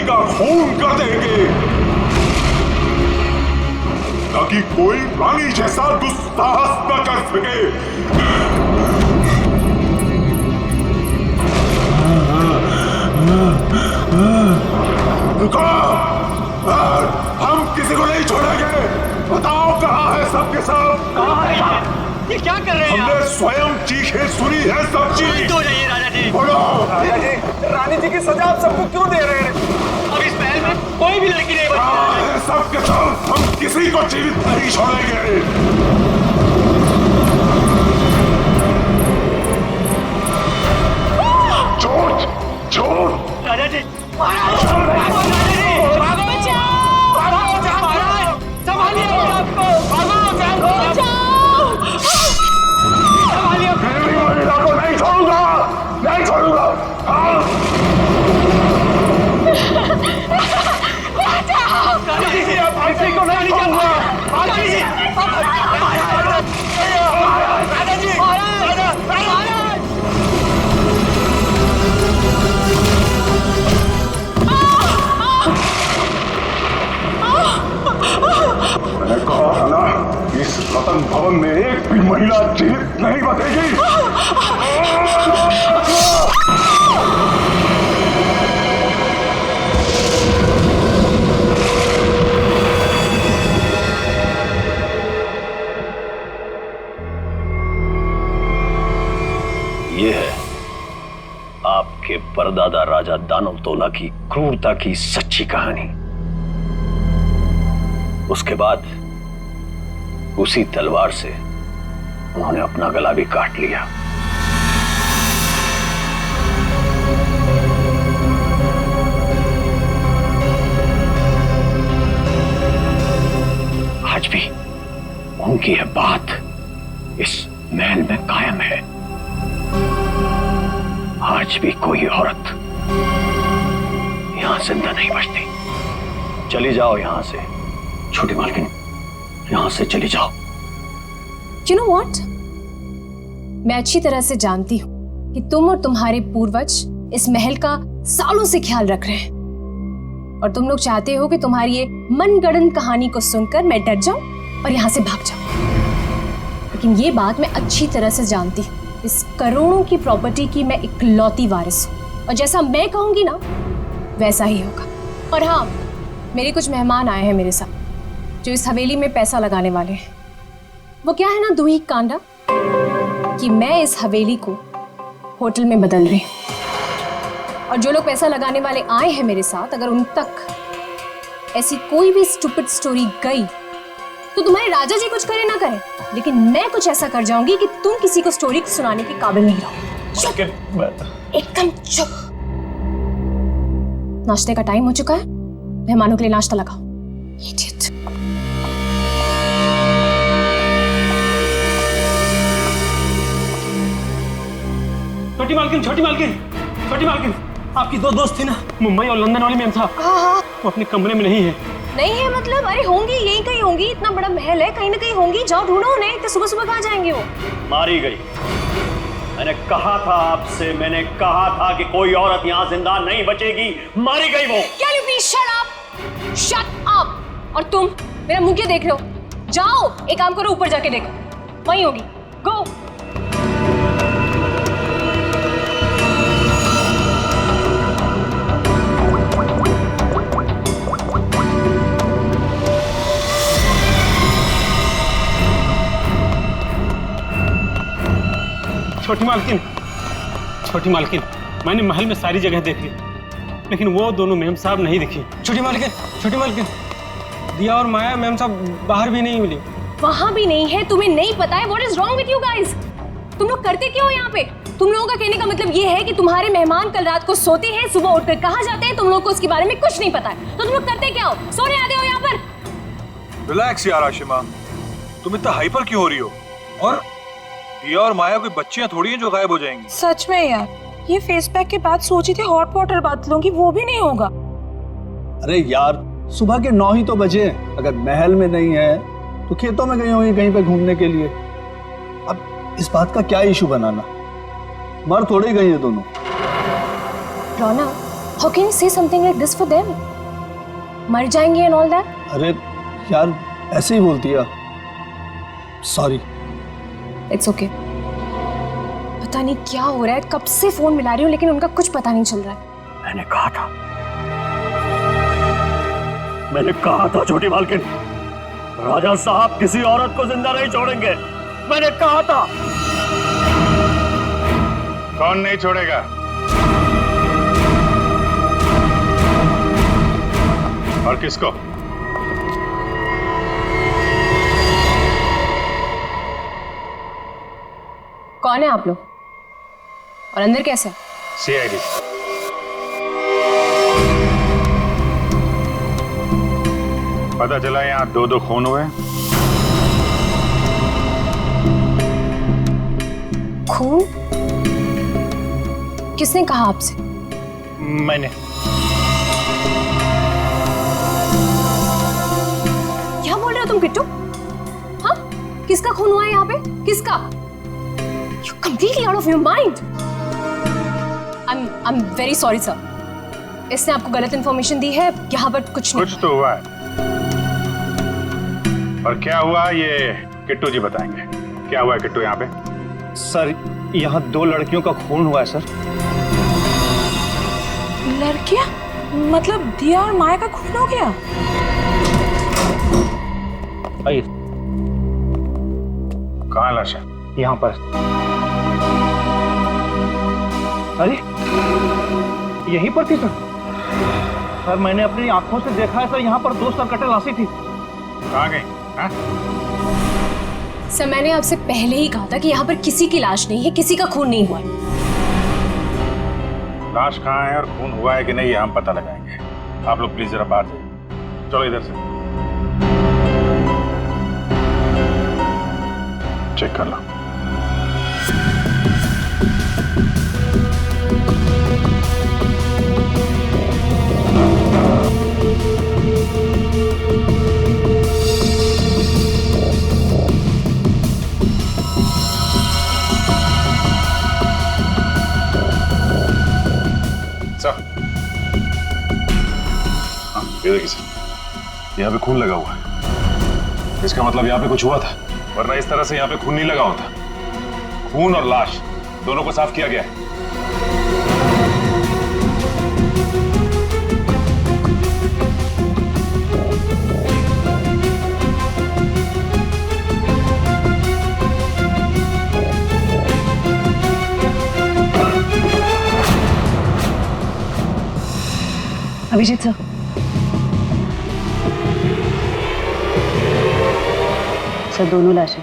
का खून कर देंगे ताकि कोई रानी जैसा दुस्साहस न कर सके। हम किसी को नहीं छोड़ेंगे। बताओ कहाँ है सबके सब? कहाँ है ये क्या कर रहे हैं? हमने स्वयं चीखें सुनी है सब चीज। तो जाइए राजा जी। बोलो राजा जी, रानी जी की सजा आप सबको क्यों दे रहे हैं? अब इस महल में कोई भी लड़की नहीं कहाँ बची। है सबके सब? हम किसी को जीवित नहीं छोड़ेंगे। झूठ झूठ। राजा जी महाराज, राजा जी भागो, महाराज संभालिए अपने आप को, संभालिए। देवी महिला को नहीं छोड़ूंगा, नहीं छोड़ूंगा। राजा जी आप ऐसे को नहीं छोड़ूंगा। राजा जी, राजा जी, महाराज। मैंने कहा था ना, इस रतन भवन में एक भी महिला जीवित नहीं बचेगी। ये है आपके परदादा राजा दानवतोला की क्रूरता की सच्ची कहानी। उसके बाद उसी तलवार से उन्होंने अपना गला भी काट लिया। आज भी उनकी यह बात इस महल में कायम है। आज भी कोई औरत यहां जिंदा नहीं बचती। चली जाओ यहां से छोटी मालकिन, यहां से चली जाओ। You know what? मैं अच्छी तरह से जानती हूँ कि तुम और तुम्हारे पूर्वज इस महल का सालों से ख्याल रख रहे हैं और तुम लोग चाहते हो कि तुम्हारी ये मनगढ़ंत कहानी को सुनकर मैं डर जाऊं और यहाँ से भाग जाऊं। लेकिन ये बात मैं अच्छी तरह से जानती हूँ, इस करोड़ों की प्रॉपर्टी की मैं इकलौती वारिस हूँ और जैसा मैं कहूंगी ना वैसा ही होगा। और हाँ, मेरे कुछ मेहमान आए हैं मेरे साथ जो इस हवेली में पैसा लगाने वाले हैं। वो क्या है ना दूही कांडा कि मैं इस हवेली को होटल में बदल रही हूँ और जो लोग पैसा लगाने वाले आए हैं मेरे साथ, अगर उन तक ऐसी कोई भी स्टूपिड स्टोरी गई तो तुम्हारे राजा जी कुछ करे ना करे, लेकिन मैं कुछ ऐसा कर जाऊंगी कि तुम किसी को स्टोरी सुनाने के काबिल नहीं रहो। चुप, एकदम चुप। नाश्ते का टाइम हो चुका है, मेहमानों के लिए नाश्ता लगाओ। Idiot. छोटी मालकिन, छोटी मालकिन, छोटी मालकिन, आपकी दो दोस्त थी ना, मुंबई और लंदन वाली मैम साहब। हाँ, वो अपने कमरे में नहीं है। नहीं है मतलब? अरे होंगी, यहीं कहीं होंगी, इतना बड़ा महल है, कहीं ना कहीं होंगी। जाओ ढूंढो उन्हें। इतने सुबह सुबह कहाँ जाएंगे वो? मारी गई। मैंने कहा था आपसे, मैंने कहा था कि कोई औरत यहाँ जिंदा नहीं बचेगी। मारी गई वो। Can you please shut up? Shut up! और तुम मेरा मुंह क्या देख रहे हो? जाओ, एक काम करो, ऊपर जाके देखो, वहीं होगी। गो। छोटी मालकिन, छोटी मालकिन, मैंने महल में सारी जगह देख ली, लेकिन वो दोनों मैम साहब नहीं दिखी। छोटी मालकिन, दिया और माया मैम साहब बाहर भी नहीं मिली। वहां भी नहीं है? तुम्हें नहीं पता है? What is wrong with you guys? तुम लोग करते क्यों हो यहाँ पे? तुम लोगों का कहने का मतलब ये है कि तुम्हारे मेहमान कल रात को सोते हैं, सुबह उठकर कहाँ जाते हैं, तुम लोग को उसके बारे में कुछ नहीं पता है। तो तुम लोग करते क्या हो? सोने आते हो यहाँ पर? रिलैक्स यार आशिमा, तुम इतना हाइपर क्यों हो रही हो? और दिया और माया कोई बच्चियां थोड़ी हैं जो गायब हो जाएंगी। सच में यार, ये फेस पैक के बाद सोची थी हॉट वाटर बात लूंगी, वो भी नहीं होगा। अरे यार, सुबह के 9 ही तो बजे हैं। अगर महल में नहीं है तो खेतों में गई होंगी कहीं पे घूमने के लिए। अब इस बात का क्या इशू बनाना? मर थोड़ी गई है दोनों। रौना, How can you say something like this for them? मर जाएंगे and all that? अरे यार ऐसे ही बोलती है। सॉरी। It's okay. पता नहीं क्या हो रहा है, कब से फोन मिला रही हूँ लेकिन उनका कुछ पता नहीं चल रहा है। मैंने कहा था छोटी मालकिन, राजा साहब किसी औरत को जिंदा नहीं छोड़ेंगे। मैंने कहा था। कौन नहीं छोड़ेगा? और किसको? कौन है आप लोग और अंदर कैसे? सीआईडी। पता चला यहाँ 2 खून हुए। खून? किसने कहा आपसे? मैंने। क्या बोल रहे हो तुम किट्टू? हाँ? किसका खून हुआ है यहाँ पे? किसका? You're completely out of your mind. I'm very sorry sir. इसने आपको गलत इंफॉर्मेशन दी है। यहाँ पर कुछ नहीं। कुछ तो हुआ है। और क्या हुआ ये किट्टू जी बताएंगे। क्या हुआ है किट्टू यहाँ पे? सर यहाँ 2 लड़कियों का खून हुआ है सर। लड़कियां? मतलब दिया और माया का खून हो गया? आइए। कहाँ लाश है? यहाँ पर। अरे यहीं पर थी सर। सर मैंने अपनी आंखों से देखा है सर, यहाँ पर 2 सरकटे लाशें थी। कहाँ गई? हाँ? सर मैंने आपसे पहले ही कहा था कि यहाँ पर किसी की लाश नहीं है, किसी का खून नहीं हुआ है। लाश कहाँ है और खून हुआ है कि नहीं ये हम पता लगाएंगे। आप लोग प्लीज जरा बाहर जाइए। चलो इधर से चेक कर लो। ये देखिए सर, यहाँ पे खून लगा हुआ है। इसका मतलब यहाँ पे कुछ हुआ था, वरना इस तरह से यहाँ पे खून नहीं लगा होता। खून और लाश दोनों को साफ किया गया है। अभिजीत सर, सर दोनों लाशें।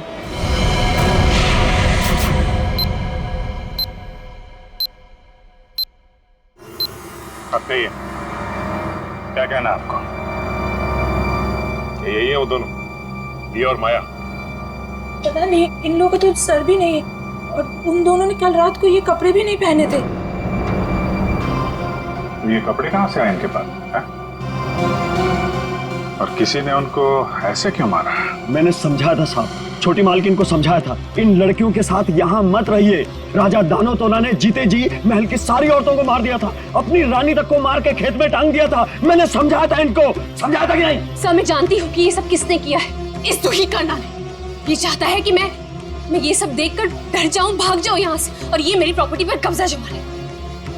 अब कहिए क्या कहना है आपको? यही है वो दोनों, दिया और माया? पता नहीं, इन लोगों को तो सर भी नहीं है और उन दोनों ने कल रात को ये कपड़े भी नहीं पहने थे। ये कपड़े कहाँ से आए इनके पास है? और किसी ने उनको ऐसे क्यों मारा? मैंने समझाया था साहब, छोटी मालकिन को समझाया था, इन लड़कियों के साथ यहाँ मत रहिए। राजा दानोतोला ने जीते जी महल की सारी औरतों को मार दिया था, अपनी रानी तक को मार के खेत में टांग दिया था। मैंने समझाया था इनको, समझाया था कि नहीं? सर मैं जानती हूँ कि ये सब किसने किया है। इस दुही का नाम ये चाहता है कि मैं ये सब देखकर डर जाऊं, भाग जाऊं यहाँ से और ये मेरी प्रॉपर्टी पर कब्जा जमा ले।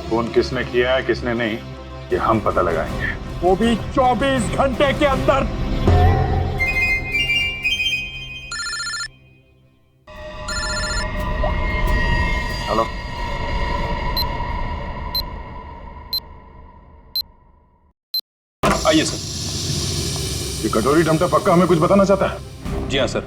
फोन किसने किया है किसने नहीं ये हम पता लगाएंगे, वो भी 24 घंटे के अंदर। हेलो, आइए सर। ये कटोरी डमटा पक्का हमें कुछ बताना चाहता है? जी हाँ सर,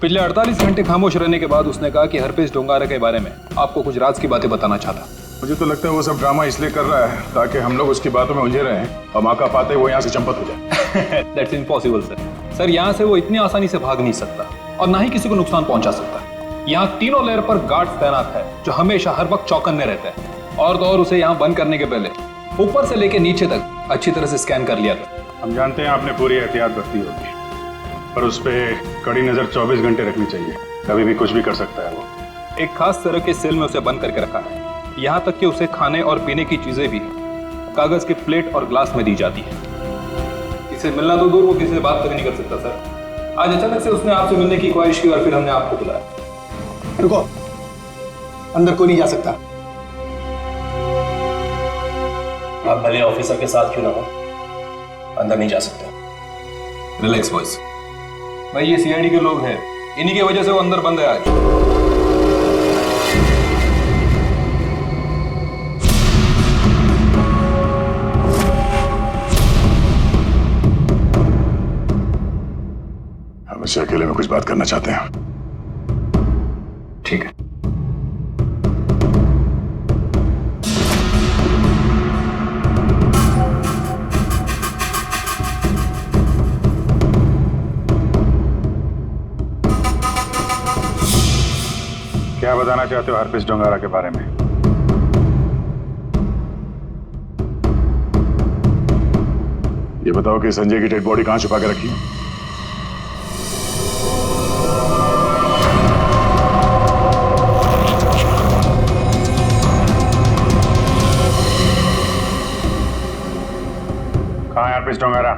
पिछले 48 घंटे खामोश रहने के बाद उसने कहा कि हरपेश डोंगारा के बारे में आपको कुछ राज की बातें बताना चाहता। मुझे तो लगता है वो सब ड्रामा इसलिए कर रहा है ताकि हम लोग उसकी बातों में उलझे रहें और मौका पाते वो यहाँ से चंपत हो जाए। That's impossible sir. सर यहाँ से वो इतनी आसानी से भाग नहीं सकता और ना ही किसी को नुकसान पहुंचा सकता। यहाँ तीनों लेयर पर गार्ड्स तैनात है जो हमेशा हर वक्त चौकन्ने रहते हैं। और तो और उसे यहाँ बंद करने के पहले ऊपर से लेके नीचे तक अच्छी तरह से स्कैन कर लिया था। हम जानते हैं आपने पूरी एहतियात बरती होगी, पर उस पर कड़ी नजर 24 घंटे रखनी चाहिए, कभी भी कुछ भी कर सकता है वो। एक खास तरह के सेल में उसे बंद करके रखा है, यहाँ तक कि उसे खाने और पीने की चीजें भी कागज के प्लेट और ग्लास में दी जाती है। किसी से मिलना तो दूर, वो किसी से बात तक नहीं कर सकता सर। आज अचानक से उसने आपसे मिलने की ख्वाहिश की और फिर हमने आपको बुलाया। रुको, अंदर कोई नहीं जा सकता। आप भले ऑफिसर के साथ क्यों ना हो, अंदर नहीं जा सकते। रिलैक्स बॉयज, भाई ये सीआईडी के लोग हैं, इन्हीं की वजह से वो अंदर बंद है आज। हम इससे अकेले में कुछ बात करना चाहते हैं। ठीक है। क्या बताना चाहते हो हरप्रीत डोंगारा के बारे में? ये बताओ कि संजय की डेड बॉडी कहां छुपा के रखी? कहां है हरप्रीत डोंगारा?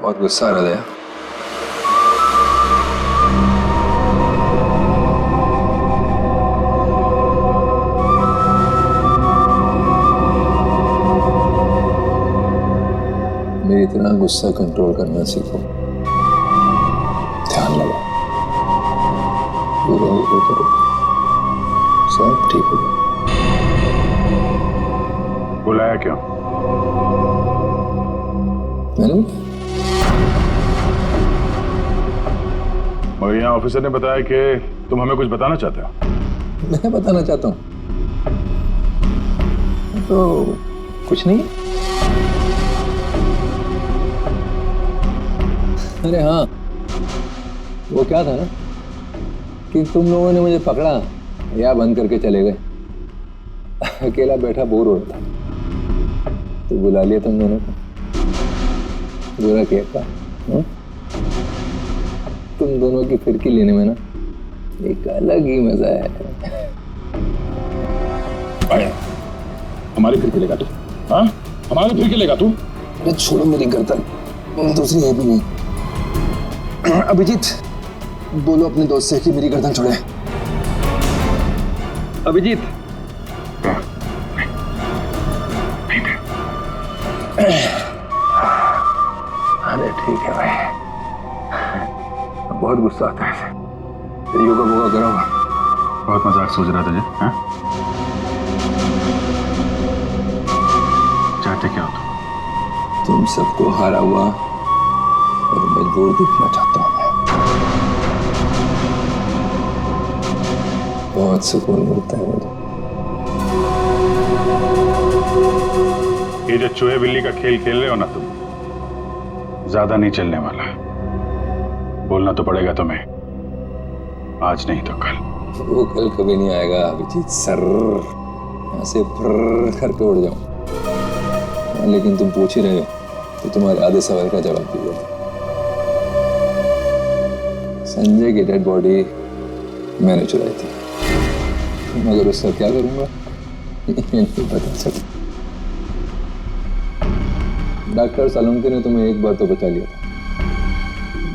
बहुत गुस्सा आ रहा है। मेरी तरह गुस्सा कंट्रोल करना सीखो, ध्यान लगाओ, पूरा वो करो, सब ठीक होगा। बुलाया क्यों? मैंने मगर यहाँ ऑफिसर ने बताया कि तुम हमें कुछ बताना चाहते हो। मैं बताना चाहता हूँ तो कुछ नहीं। अरे हाँ, वो क्या था ना कि तुम लोगों ने मुझे पकड़ा या बंद करके चले गए। अकेला बैठा बोर हो रहा था तो बुला लिया तुम दोनों को। बुरा किया था? तुम दोनों की फिरकी लेने में ना एक अलग ही मजा है। आया, हमारी फिरकी लेगा तू? हाँ, हमारी फिरकी लेगा तू? अरे छोड़ो मेरी गर्दन, दूसरी है भी नहीं। अभिजीत, बोलो अपने दोस्त से कि मेरी गर्दन छोड़े। अभिजीत, अरे ठीक है भाई, बहुत गुस्सा आता है। योगा वोगा करो। बहुत मजाक सोच रहा तुझे? हाँ? चाहते क्या हो तुम सबको हारा हुआ और मजबूर दिखना चाहता हूं मैं। बहुत सुकून मिलता है मुझे। ये जो चूहे बिल्ली का खेल खेल रहे हो ना तुम, ज्यादा नहीं चलने वाला। बोलना तो पड़ेगा तुम्हें, आज नहीं तो कल। वो कल कभी नहीं आएगा अभिजीत सर, यहाँ से फर्र करके उड़ जाऊं। लेकिन तुम पूछ ही रहे हो तो तुम्हारे आधे सवाल का जवाब दीजिए। संजय की डेड बॉडी मैंने चुराई थी, मगर उसका क्या करूंगा नहीं बता सकता। डॉक्टर सालुंके ने तुम्हें एक बार तो बचा लिया था,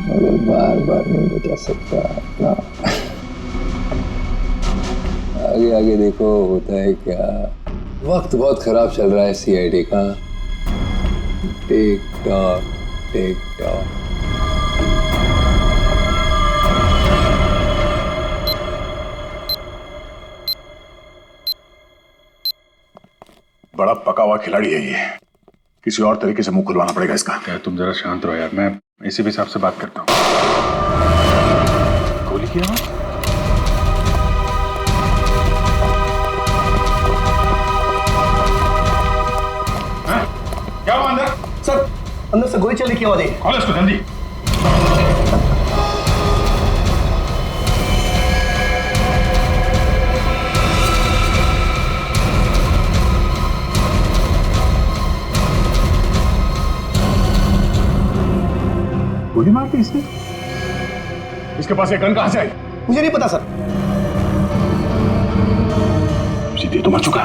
मगर बार बार नहीं बचा सकता ना। आगे आगे देखो होता है क्या। वक्त बहुत खराब चल रहा है सीआईडी का। Tick tock tick tock. बड़ा पका हुआ खिलाड़ी है ये, किसी और तरीके से मुंह खुलवाना पड़ेगा इसका। क्या तुम जरा शांत रहो यार, मैं इसी भी हिसाब से बात करता हूँ। गोली की आवाज? क्या हुआ अंदर? सर, अंदर से गोली चलने की आवाज आई। कॉल इसको जल्दी। गोली मार दी इसने? इसके पास ये गन कहां से आई? मुझे नहीं पता सर। सीधे तो मर चुका।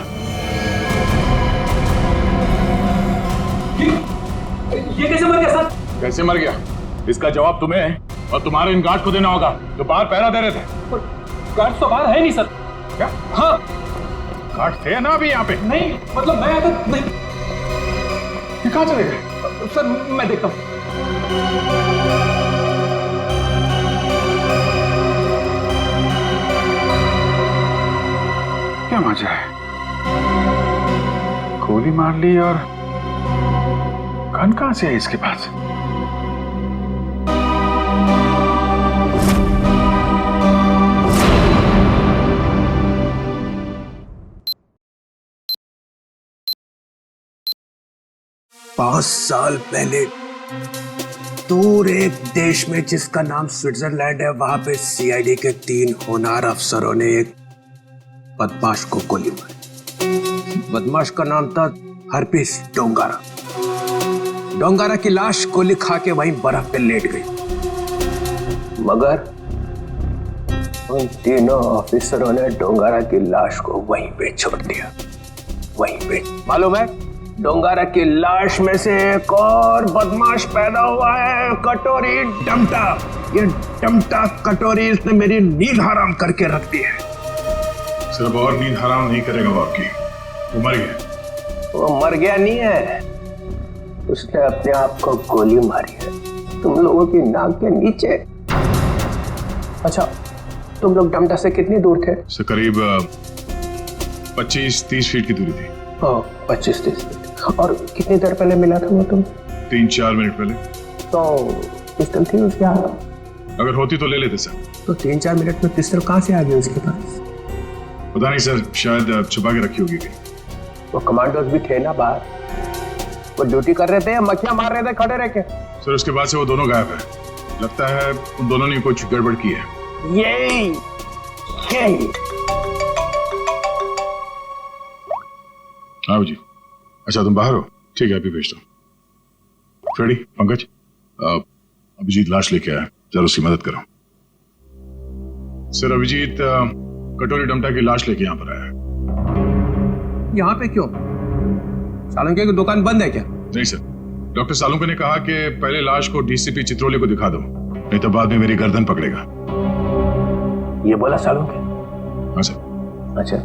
ये कैसे मर गया सर? कैसे मर गया इसका जवाब तुम्हें और तुम्हारे इन गार्ड को देना होगा जो बाहर पहरा दे रहे थे। गार्ड तो बाहर है नहीं सर। क्या? हाँ गार्ड थे ना अभी यहाँ पे? नहीं, मतलब मैं तो नहीं। ये कहां चले गए? सर मैं देखता हूँ। क्या मजा है? गोली मार ली और गन कहां से है इसके पास? पांच साल पहले दूर एक देश में जिसका नाम स्विट्जरलैंड है, वहां पे सीआईडी के 3 होनहार अफसरों ने एक बदमाश को गोली मारी। बदमाश का नाम था हरपीस डोंगारा। डोंगारा की लाश गोली खा के वहीं बर्फ पे लेट गई, मगर उन तीनों ऑफिसरों ने डोंगारा की लाश को वहीं पे छोड़ दिया। वहीं पे मालूम है, डोंगारा की लाश में से एक और बदमाश पैदा हुआ है, कटोरी डमटा। ये डमटा कटोरी इसने मेरी नींद हराम करके रख दी है। सिर्फ और नींद हराम नहीं करेगा वो आपकी। वो मर गया। वो मर गया नहीं है, उसने अपने आप को गोली मारी है, तुम लोगों की नाक के नीचे। अच्छा, तुम लोग डमटा से कितनी दूर थे? से करीब 25-30 फीट की दूरी थी। 25-30 फीट। और कितनी देर पहले मिला था वो तुम? 3-4 मिनट पहले। तो पिस्टल थी उसके हाथ? अगर होती तो ले लेते सर। तो 3-4 मिनट में पिस्टल कहां से आ गई उसके पास? पता नहीं सर, शायद छुपा के रखी होगी। वो कमांडोज भी थे ना बाहर, वो ड्यूटी कर रहे थे या मक्खियां मार रहे थे खड़े रह के? सर उसके बाद से वो दोनों गायब है। लगता है उन दोनों ने कुछ गड़बड़ की है। यही आओ जी। अच्छा तुम बाहर हो? ठीक है, अभी भेजता हूँ। फ्रेडी, पंकज, अभिजीत लाश लेके आया, जरा उसकी मदद करो। सर अभिजीत कटोरी डमटा की लाश लेके यहाँ पर आया है। यहाँ पे क्यों? सालुंके की दुकान बंद है क्या? नहीं सर, डॉक्टर सालुंके ने कहा कि पहले लाश को डीसीपी चित्रोले को दिखा दो, नहीं तो बाद में मेरी गर्दन पकड़ेगा। ये बोला सालुंके? हाँ सर। अच्छा,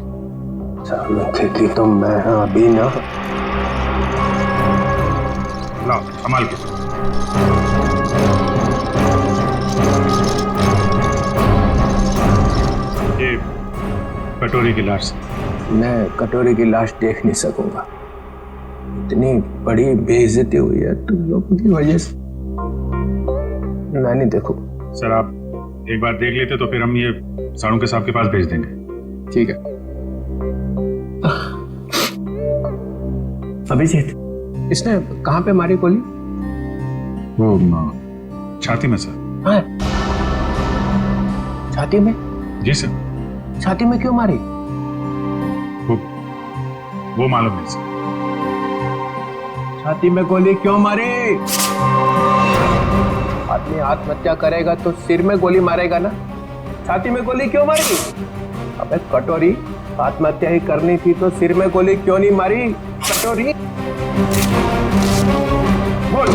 सालुंके की तो मैं अभी ना। लाओ संभाल के। ये कटोरी की लाश। मैं कटोरी की लाश देख नहीं सकूंगा, इतनी बड़ी बेइज्जती हुई है तुम लोगों की वजह से। मैं नहीं देखूंगा। सर आप एक बार देख लेते तो फिर हम ये साड़ू के साहब के पास भेज देंगे। ठीक है। अभिजीत, इसने कहां पे मारी गोली? वो छाती में सर। हाँ, छाती में? जी सर। छाती में क्यों मारी? वो मालूम नहीं सर। छाती में गोली क्यों मारी? आदमी आत्महत्या करेगा तो सिर में गोली मारेगा ना, छाती में गोली क्यों मारी? अबे कटोरी, आत्महत्या ही करनी थी तो सिर में गोली क्यों नहीं मारी? कटोरी बोल।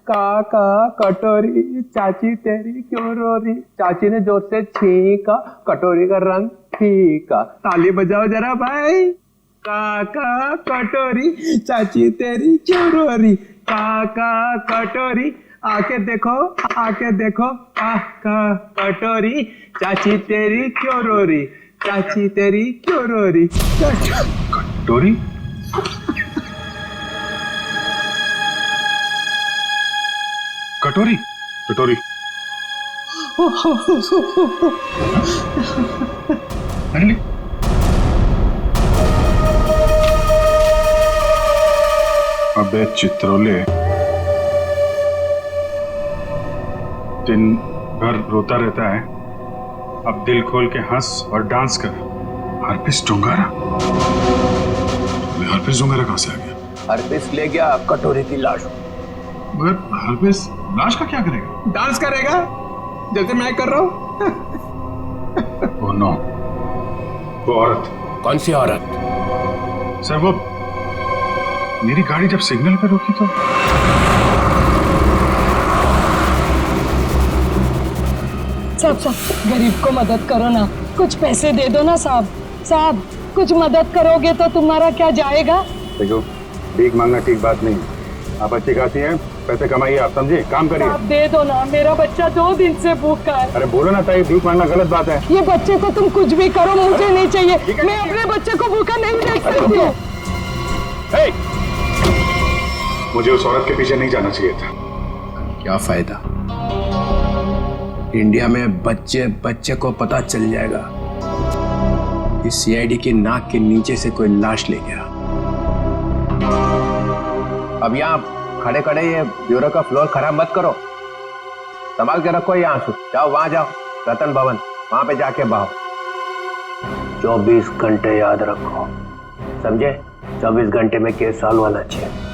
काका कटोरी, चाची तेरी क्यों रो रही? चाची ने जोर से छींका, कटोरी का रंग फीका। ताली बजाओ जरा भाई। काका कटोरी, चाची तेरी क्यों रो रही? काका कटोरी, आके देखो, आके देखो। काका कटोरी, चाची तेरी क्यों रो रही? चाची तेरी क्यों रो रही? कटोरी? कटोरी? कटोरी? अरे अबे चित्रोले, दिन भर रोता रहता है, अब दिल खोल के हंस और डांस कर। हरपिस डोंगारा? हरपिस डोंगारा कहां से आ गया? हरपिस ले गया कटोरी की लाश। मगर हरपिस लाश का क्या करेगा? डांस करेगा जैसे मैं कर रहा हूं। ओह नो, वो औरत। कौन सी औरत? सर वो मेरी गाड़ी जब सिग्नल पे रुकी तो साहब गरीब को मदद करो ना, कुछ पैसे दे दो ना साहब। साहब कुछ मदद करोगे तो तुम्हारा क्या जाएगा? देखो, भीख मांगना ठीक बात नहीं। आप अच्छी खासी हैं, पैसे कमाइए, आप समझिए, काम करिए। आप दे दो ना, मेरा बच्चा 2 दिन से भूखा है। अरे बोलो ना ताई, भीख मांगना गलत बात है। ये बच्चे को तुम कुछ भी करो, मुझे नहीं चाहिए। मैं अपने बच्चे को भूखा नहीं देख सकती हूँ। मुझे उस औरत के पीछे नहीं जाना चाहिए था। क्या फायदा? इंडिया में बच्चे बच्चे को पता चल जाएगा कि सीआईडी की नाक के नीचे से कोई लाश ले गया। अब यहाँ खड़े खड़े ये ब्यूरो का फ्लोर खराब मत करो, संभाल के रखो ये आंसू। जाओ वहां जाओ, रतन भवन, वहां पे जाके बहाओ। 24 घंटे याद रखो, समझे? 24 घंटे में केस सॉल्व होना चाहिए।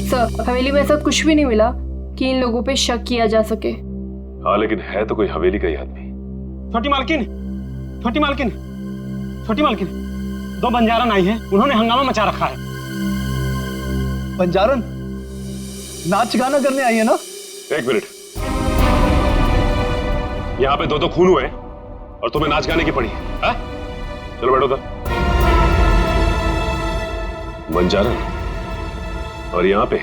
सर, हवेली में ऐसा कुछ भी नहीं मिला कि इन लोगों पे शक किया जा सके। हाँ, लेकिन है तो कोई हवेली का ही आदमी। छोटी मालकिन, छोटी मालकिन, छोटी मालकिन, 2 बंजारन आई हैं, उन्होंने हंगामा मचा रखा है। बंजारन नाच गाना करने आई है ना? 1 मिनट, यहाँ पे 2 खून हुए और तुम्हें नाच गाने की पड़ी है? चलो बैठो उधर। बंजारन और यहाँ पे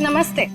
नमस्ते।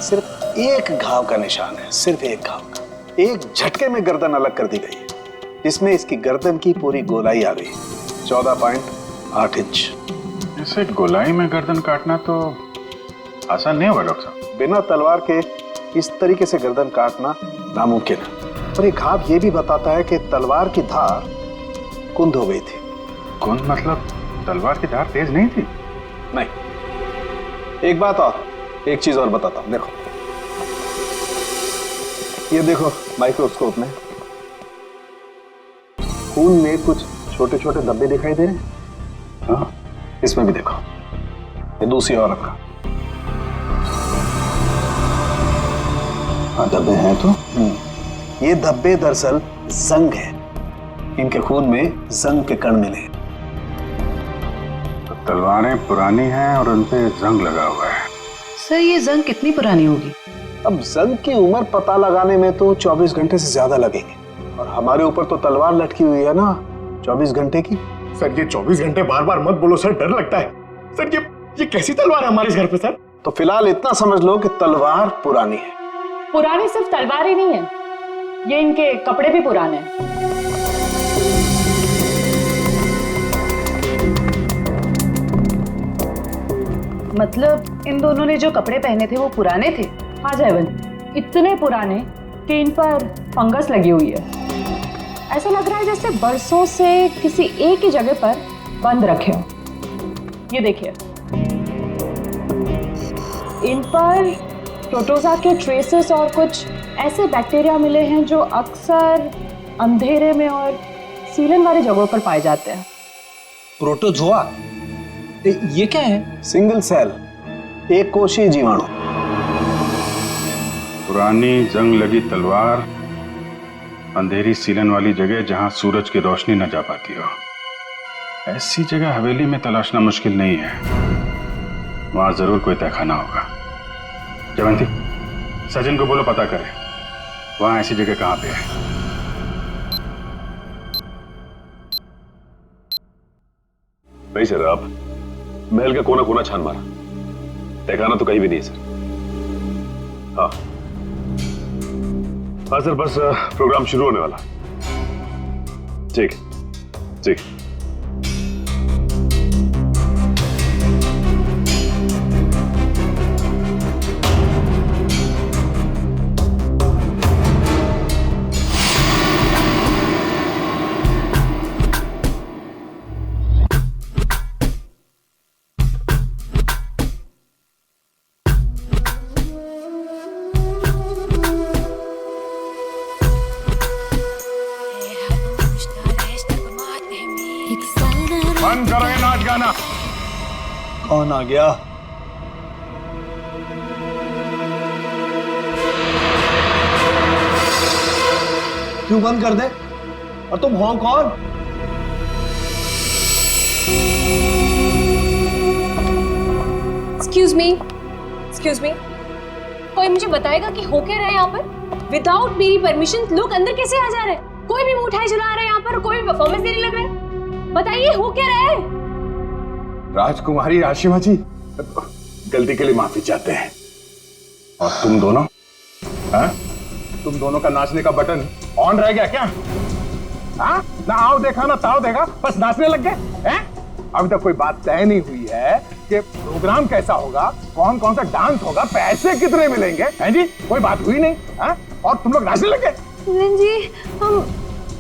सिर्फ एक घाव का निशान है, सिर्फ एक घाव का। एक झटके में गर्दन अलग कर दी गई है, जिसमें इसकी गर्दन की पूरी गोलाई आ गई, 14.8 इंच। इसे गोलाई में गर्दन काटना तो आसान नहीं होगा डॉक्टर साहब। बिना तलवार के इस तरीके से गर्दन काटना नामुमकिन है। और ये घाव ये भी बताता है कि तलवार की धार कुंद हो गई थी। कुंद मतलब तलवार की धार तेज नहीं थी? नहीं। एक बात और, एक चीज और बताता हूं, देखो ये देखो माइक्रोस्कोप में खून में कुछ छोटे छोटे धब्बे दिखाई दे रहे हैं। हाँ, इसमें भी देखो, ये दूसरी औरत का। हाँ, धब्बे हैं तो। ये धब्बे दरअसल जंग है, इनके खून में जंग के कण मिले। तो तलवारें पुरानी हैं और उन पे जंग लगा हुआ है। सर ये जंग कितनी पुरानी होगी? अब जंग की उम्र पता लगाने में तो 24 घंटे से ज्यादा लगेंगे, और हमारे ऊपर तो तलवार लटकी हुई है ना 24 घंटे की। सर ये 24 घंटे बार बार मत बोलो सर, डर लगता है। सर ये कैसी तलवार है हमारे घर पे सर? तो फिलहाल इतना समझ लो कि तलवार पुरानी है। पुरानी सिर्फ तलवार ही नहीं है, ये इनके कपड़े भी पुराने हैं। मतलब इन दोनों ने जो कपड़े पहने थे वो पुराने थे? हाँ जयवंत, इतने पुराने कि इन पर फंगस लगी हुई है। ऐसा लग रहा है जैसे बरसों से किसी एक ही जगह पर बंद रखे हो। ये देखिए, इन पर प्रोटोजा के ट्रेसेस और कुछ ऐसे बैक्टीरिया मिले हैं जो अक्सर अंधेरे में और सीलन वाली जगहों पर पाए जाते हैं। प्रोटोजोआ? ये क्या है? सिंगल सेल, एक कोशीय जीवाणु। पुरानी जंग लगी तलवार, अंधेरी सीलन वाली जगह जहां सूरज की रोशनी न जा पाती हो, ऐसी जगह हवेली में तलाशना मुश्किल नहीं है। वहां जरूर कोई तहखाना होगा। जयवंती, सचिन को बोलो पता करे वहां ऐसी जगह कहां पे है। नहीं सर, आप महल का कोना कोना छान मारा, तहखाना तो कहीं भी नहीं है सर। हाँ हाँ सर, बस प्रोग्राम शुरू होने वाला। ठीक ठीक। बंद करो ये नाच गाना। कौन आ गया? क्यों बंद कर दे? और तुम हो कौन? एक्सक्यूज मी, कोई मुझे बताएगा कि हो क्या रहा है यहाँ पर? विदाउट मेरी परमिशन लोग अंदर कैसे आ जा रहे हैं? कोई भी मिठाई चला रहा है यहाँ पर, कोई भी परफॉर्मेंस देने लग रहा है। बताइए हो क्या रहा है? राजकुमारी आशिमा जी, गलती के लिए माफी चाहते हैं। और तुम दोनों, हाँ? तुम दोनों का नाचने का बटन ऑन रह गया क्या? हाँ? ना आओ देखा ना ताओ देखा, बस नाचने लग गए हैं? अभी तक कोई बात तय नहीं हुई है कि प्रोग्राम कैसा होगा, कौन कौन सा डांस होगा, पैसे कितने मिलेंगे, हैं जी? कोई बात हुई नहीं, हाँ? और तुम लोग नाचने लग गए। मिलन जी, हम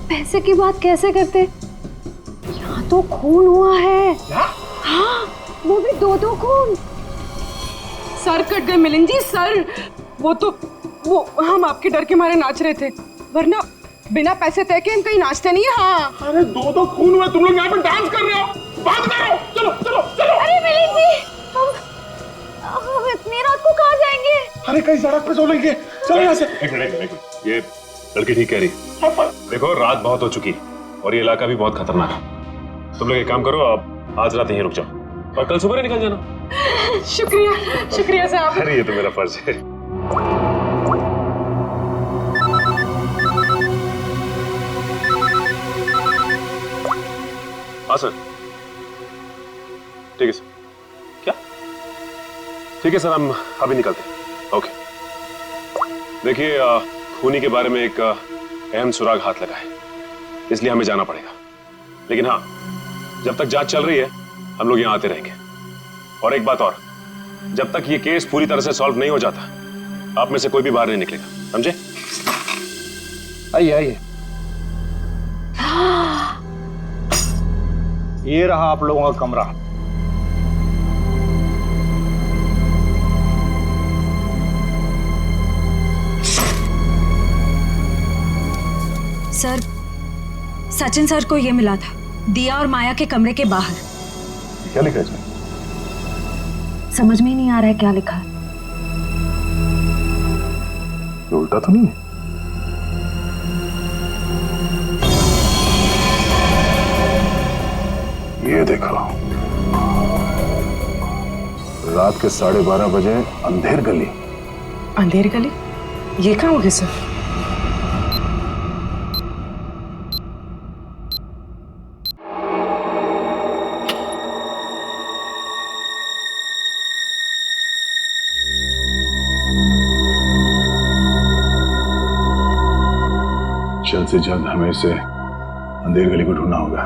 पैसे की बात कैसे करते? यहाँ तो खून हुआ है। हाँ, वो भी दो खून। सर कट गए मिलन जी, सर। वो हम आपके डर के मारे नाच रहे थे, वरना बिना पैसे तय के हम कहीं नाचते नहीं है। हाँ, अरे दो खून हुए, तुम लोग यहाँ पे डांस कर रहे हो, बात करो, चलो चलो चलो। अरे मिलन जी, हम इतनी रात को कहाँ जाएंगे? अरे कहीं सड़क पे सो लेंगे, चलो यहाँ से। एक मिनट, ये लड़की ठीक कह रही। देखो रात बहुत हो चुकी और ये इलाका भी बहुत खतरनाक है। तुम लोग एक काम करो, आप आज रात यहीं रुक जाओ और कल सुबह निकल जाना। शुक्रिया साहब। अरे ये तो मेरा फर्ज है। हाँ सर, ठीक है सर। क्या? ठीक है सर, हम अभी निकलते हैं। ओके। देखिए, खूनी के बारे में एक अहम सुराग हाथ लगा है, इसलिए हमें जाना पड़ेगा। लेकिन हाँ, जब तक जांच चल रही है हम लोग यहाँ आते रहेंगे। और एक बात और, जब तक ये केस पूरी तरह से सॉल्व नहीं हो जाता आप में से कोई भी बाहर नहीं निकलेगा, समझे? आइए आइए। ये रहा आप लोगों का कमरा। सर, सचिन सर को ये मिला था, दिया और माया के कमरे के बाहर। क्या लिखा है इसमें? समझ में ही नहीं आ रहा है क्या लिखा है। ये उल्टा तो नहीं है? ये देखो, रात के 12:30 बजे अंधेर गली। अंधेर गली? ये कहाँ होगी सर? जल्द से जल्द हमें इसे अंधेर गली को ढूंढना होगा।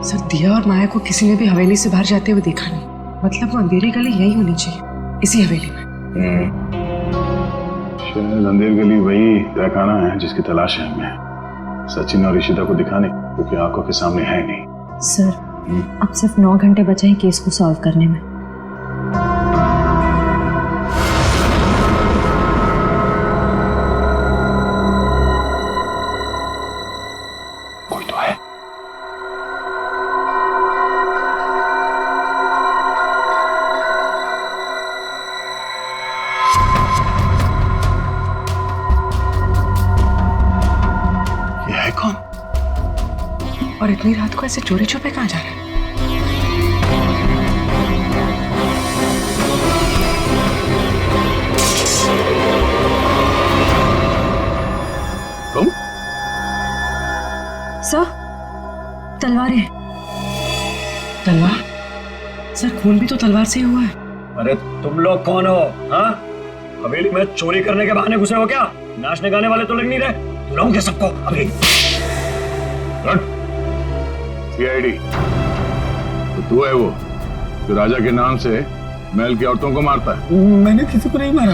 सर, दिया और माया को किसी ने भी हवेली से बाहर जाते हुए देखा नहीं। मतलब वो अंधेरी गली यही होनी चाहिए, इसी हवेली में। शायद अंधेर गली वही तहखाना है जिसकी तलाश है हमें। सचिन और ईशिता को दिखाने, क्योंकि आंखों के सामने है नहीं। सर, अब सिर्फ 9 घंटे बचे हैं केस को सॉल्व करने में। और इतनी रात को ऐसे चोरी छुपे कहाँ जा रहे हैं? तुम? सर, तलवारें। तलवार? सर, खून भी तो तलवार से ही हुआ है। अरे तुम लोग कौन हो? हाँ, हवेली में चोरी करने के बहाने घुसे हो क्या? नाचने गाने वाले तो लग नहीं रहे। बुलाऊंगे सबको अभी। सीआईडी तो तू है वो जो राजा के नाम से महल की औरतों को मारता है? मैंने किसी को नहीं मारा,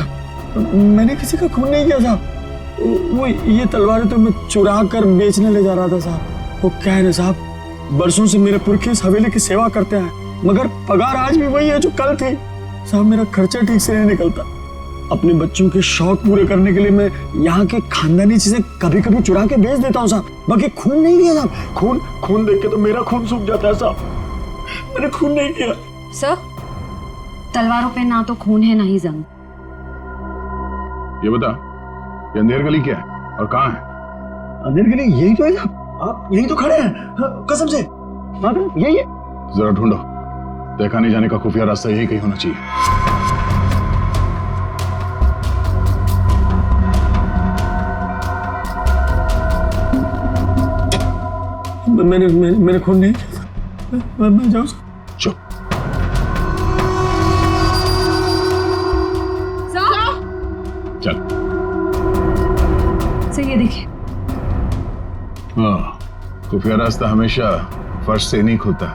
मैंने किसी का खून नहीं किया साहब। वो ये तलवारें तो मैं चुरा कर बेचने ले जा रहा था साहब। वो क्या है ना साहब, बरसों से मेरे पुरखे इस हवेली की सेवा करते हैं, मगर पगार आज भी वही है जो कल थी साहब। मेरा खर्चा ठीक से नहीं निकलता। अपने बच्चों के शौक पूरे करने के लिए मैं यहाँ के खानदानी चीजें कभी कभी चुरा के बेच देता हूँ साहब। बाकी खून नहीं किया साहब। खून देख के तो मेरा खून सूख जाता है साहब। मैंने खून नहीं किया। सर, तलवारों पे ना तो खून है ना ही जंग। ये बता, ये अंधेर गली क्या है और कहाँ है? अंधेर गली यही तो है साहब। आप यही तो खड़े हैं कसम से। यही है। जरा ढूंढो, देखा नहीं जाने का खुफिया रास्ता यही कहीं होना चाहिए। मैंने खून नहीं किया। मैं जाऊँ? चुप। चल। सर, ये देखिए। हाँ, खुफिया रास्ता हमेशा फर्श से नहीं खुलता,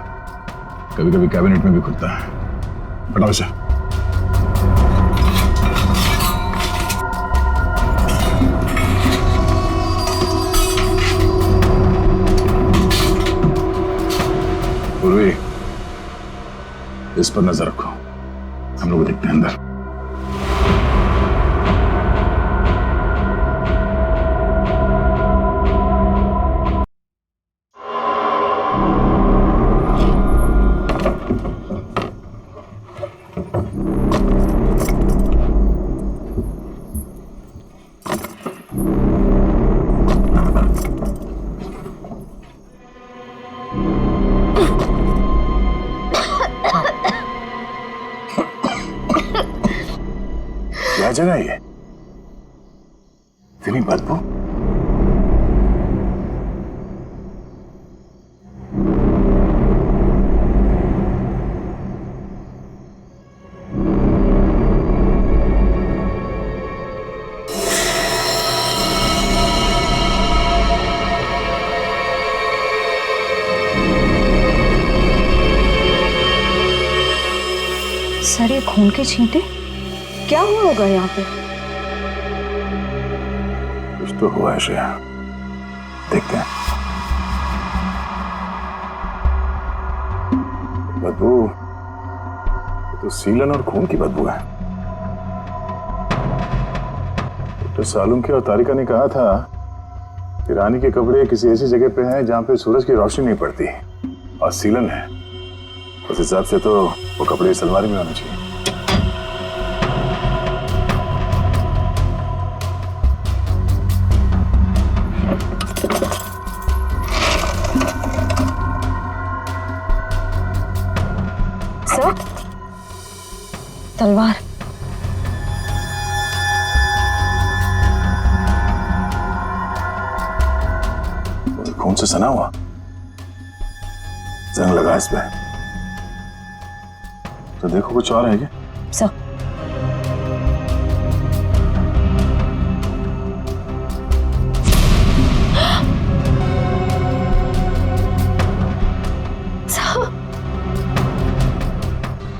कभी कभी कैबिनेट में भी खुलता है। हटाओ इसे। पूर्वी, इस पर नजर रखो, हम लोग देखते हैं अंदर। क्या जगह है ये? इतनी बदबू। सर, ये खून के छींटे क्या हुआ होगा यहाँ पे? कुछ तो हुआ है श्रेया, देखते हैं। बदबू तो सीलन और खून की बदबू है। डॉक्टर सालुंके और तारिका ने कहा था कि रानी के कपड़े किसी ऐसी जगह पे हैं जहां पे सूरज की रोशनी नहीं पड़ती, और सीलन है। उस हिसाब से तो वो कपड़े इस अलमारी में होने चाहिए। तलवार। खून से सना हुआ, जंग लगा इस पे। तो देखो कुछ और है क्या? सर,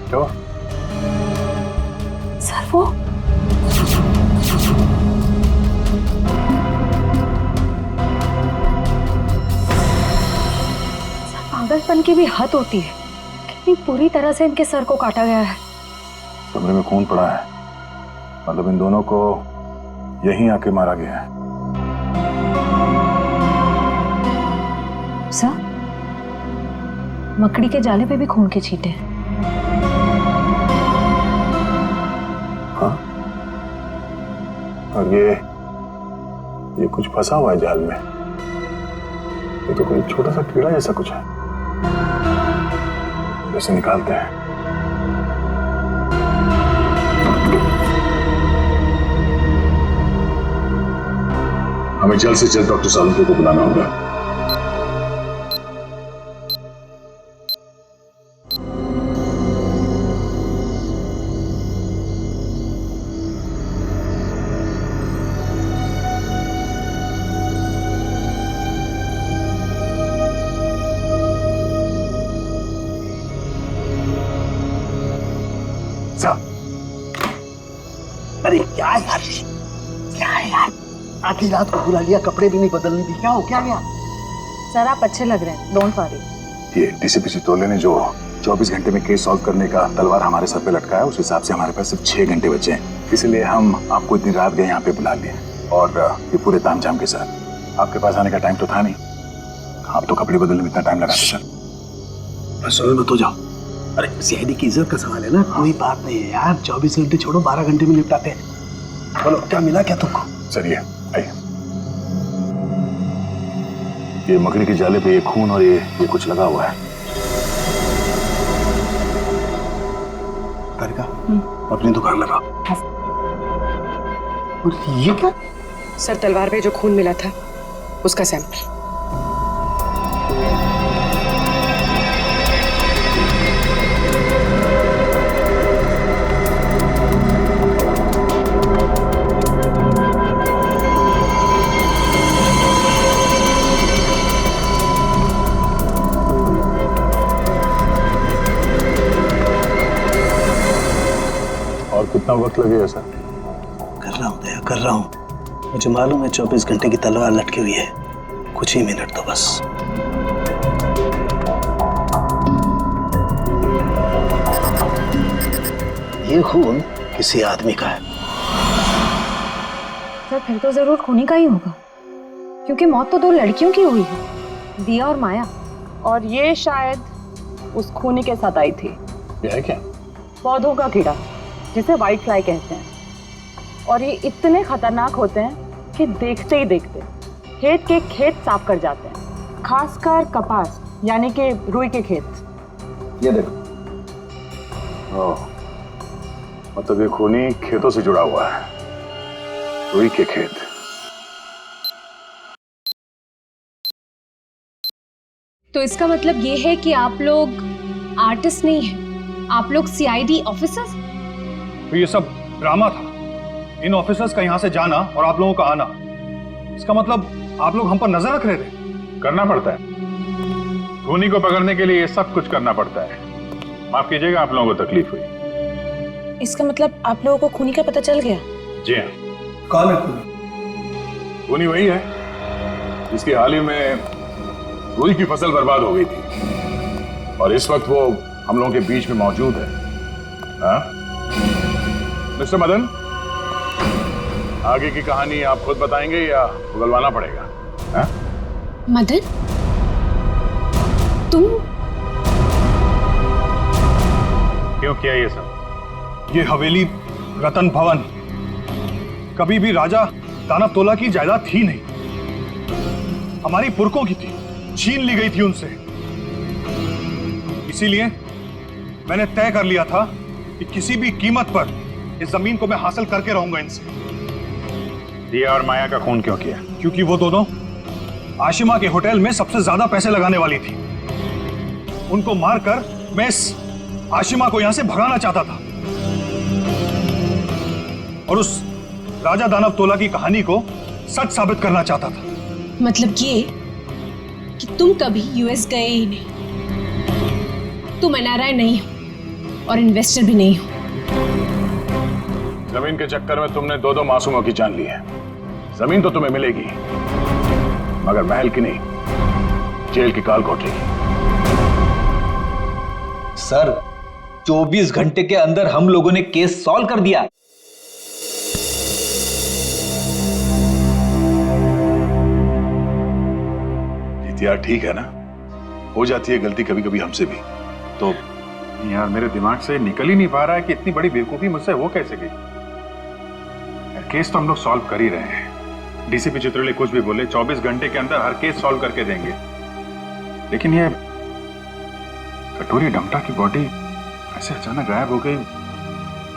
क्या? सर, वो पागलपन की भी हद होती है। कितनी पूरी तरह से इनके सर को काटा गया है। कमरे में खून पड़ा है, मतलब इन दोनों को यहीं आके मारा गया है। सर, मकड़ी के जाले पे भी खून के छींटे हैं। हाँ, और ये कुछ फंसा हुआ है जाल में। ये तो कोई छोटा सा कीड़ा जैसा कुछ है, जैसे निकालते हैं। हमें जल्द से जल्द डॉक्टर सालुंके को बुलाना होगा। अरे क्या यार, क्या है यार, आधी रात को बुला लिया, कपड़े भी नहीं बदलने दी, क्या हो क्या गया? सर आप अच्छे लग रहे हैं, डोंट वरी। ये डीसीपी चितौले ने जो 24 घंटे में केस सॉल्व करने का तलवार हमारे सर पे लटकाया, उस हिसाब से हमारे पास सिर्फ 6 घंटे बचे हैं, इसलिए हम आपको इतनी रात गए यहाँ पे बुला लिए, और ये पूरे तामझाम के साथ। आपके पास आने का टाइम तो था नहीं, आप तो कपड़े बदलने में इतना टाइम लगा सर। बस मत हो जाओ। अरे सीआईडी की इज्जत का सवाल है ना, कोई बात नहीं है यार, 24 घंटे छोड़ो, 12 घंटे में निपटाते हैं। बोलो क्या मिला क्या तुमको? सर ये आइए, ये मकड़ी के जाले पे ये खून और ये कुछ लगा हुआ है। का अपनी दुकान लगा। और ये क्या? सर तलवार पे जो खून मिला था उसका सैंपल। और कितना वक्त लगेगा सर? कर रहा हूँ दया, कर रहा हूँ। मुझे मालूम है 24 घंटे की तलवार लटकी हुई है, कुछ ही मिनट तो बस। ये खून किसी आदमी का है। सर फिर तो जरूर खूनी का ही होगा, क्योंकि मौत तो 2 लड़कियों की हुई है, दिया और माया। और ये शायद उस खूनी के साथ आई थी। ये है क्या? पौधों का कीड़ा जिसे व्हाइट फ्लाई कहते हैं, और ये इतने खतरनाक होते हैं कि देखते ही देखते खेत के खेत साफ कर जाते हैं, खासकर कपास यानी कि रुई के खेत। ये देखो, मतलब ये खूनी खेतों से जुड़ा हुआ है, रुई के खेत। तो इसका मतलब ये है कि आप लोग आर्टिस्ट नहीं हैं, आप लोग सीआईडी ऑफिसर्स। तो ये सब ड्रामा था, इन ऑफिसर्स का यहाँ से जाना और आप लोगों का आना। इसका मतलब आप लोग हम पर नजर रख रहे थे। करना पड़ता है, खूनी को पकड़ने के लिए ये सब कुछ करना पड़ता है। माफ कीजिएगा, आप लोगों को तकलीफ हुई। इसका मतलब आप लोगों को खूनी का पता चल गया? जी हाँ। कौन है खूनी? खूनी वही है जिसकी हाल ही में रुई की फसल बर्बाद हो गई थी, और इस वक्त वो हम लोगों के बीच में मौजूद है। हाँ? मिस्टर मदन, आगे की कहानी आप खुद बताएंगे या उगलवाना पड़ेगा? हाँ? मदन, तुम क्यों किया ये सब? ये हवेली रतन भवन कभी भी राजा दानव तोला की जायदाद थी नहीं, हमारी पुरखों की थी, छीन ली गई थी उनसे। इसीलिए मैंने तय कर लिया था कि किसी भी कीमत पर इस जमीन को मैं हासिल करके रहूंगा इनसे। दिया और माया का खून क्यों किया? क्योंकि वो दोनों आशिमा के होटल में सबसे ज्यादा पैसे लगाने वाली थी। उनको मारकर मैं इस आशिमा को यहां से भगाना चाहता था और उस राजा दानव तोला की कहानी को सच साबित करना चाहता था। मतलब ये कि तुम कभी यूएस गए ही नहीं, तुम एनआरआई नहीं हो और इन्वेस्टर भी नहीं हो। जमीन के चक्कर में तुमने 2 मासूमों की जान ली है। जमीन तो तुम्हें मिलेगी, मगर महल की नहीं, जेल की काल कोठरी की। सर 24 घंटे के अंदर हम लोगों ने केस सॉल्व कर दिया। यार ठीक है ना, हो जाती है गलती कभी कभी हमसे भी। तो यार मेरे दिमाग से निकल ही नहीं पा रहा है कि इतनी बड़ी बेवकूफी मुझसे हो कैसे गई। केस तो हम लोग सॉल्व कर ही रहे हैं। डीसीपी चित्रोले कुछ भी बोले, 24 घंटे के अंदर हर केस सॉल्व करके देंगे। लेकिन ये कटोरी डमटा की बॉडी ऐसे अचानक गायब हो गई।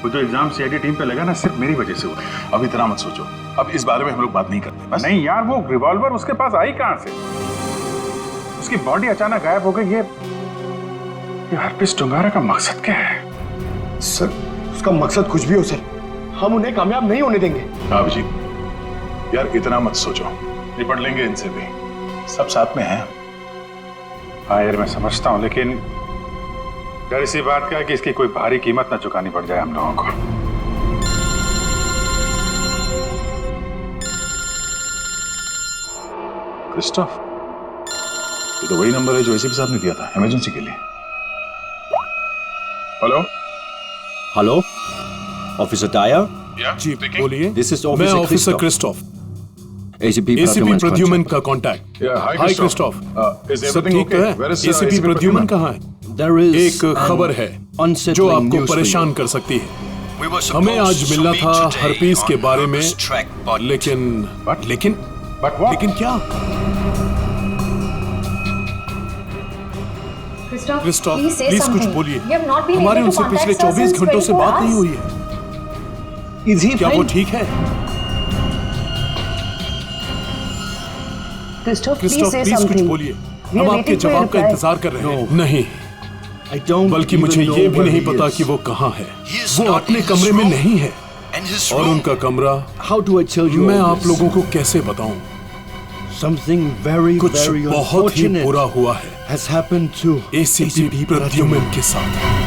वो जो एग्जाम सीआईडी टीम पे लगा ना, सिर्फ मेरी वजह से हुआ। अब इतना मत सोचो, अब इस बारे में हम लोग बात नहीं करते बस। नहीं यार, वो रिवॉल्वर उसके पास आई कहां से? उसकी बॉडी अचानक गायब हो गई। ये हरपिस डुंगारा का मकसद क्या है? सर, उसका मकसद कुछ भी हो सर, हम उन्हें कामयाब नहीं होने देंगे। अभिजीत यार, इतना मत सोचो, निपट लेंगे इनसे भी, सब साथ में हैं। हाँ यार, मैं समझता हूँ, लेकिन डर इसी बात का है कि इसकी कोई भारी कीमत ना चुकानी पड़ जाए हम लोगों को। क्रिस्टोफ, ये तो वही नंबर है जो एसीपी साहब ने दिया था इमरजेंसी के लिए। हेलो हेलो, ऑफिसर टायर? जी बोलिए। दिस इज मैं ऑफिसर क्रिस्टोफ, एसीपी प्रद्युमन का कांटेक्ट। हाय क्रिस्टोफ, सब ठीक है? एसीपी प्रद्युमन कहाँ है? एक खबर है जो आपको परेशान कर सकती है। हमें आज मिलना था हरपीस के बारे में, लेकिन क्या? क्रिस्टोफ प्लीज कुछ बोलिए। हमारी उनसे पिछले 24 घंटों से बात नहीं हुई है। क्या वो ठीक है? क्रिस्टोफ प्लीज कुछ बोलिए। हम आपके जवाब का इंतजार कर रहे हैं। नहीं, बल्कि मुझे ये भी नहीं पता कि वो कहाँ है। वो अपने कमरे में नहीं है, और उनका कमरा मैं आप लोगों को कैसे बताऊं? कुछ बहुत ही बुरा हुआ है एसीपी प्रद्युमन के साथ।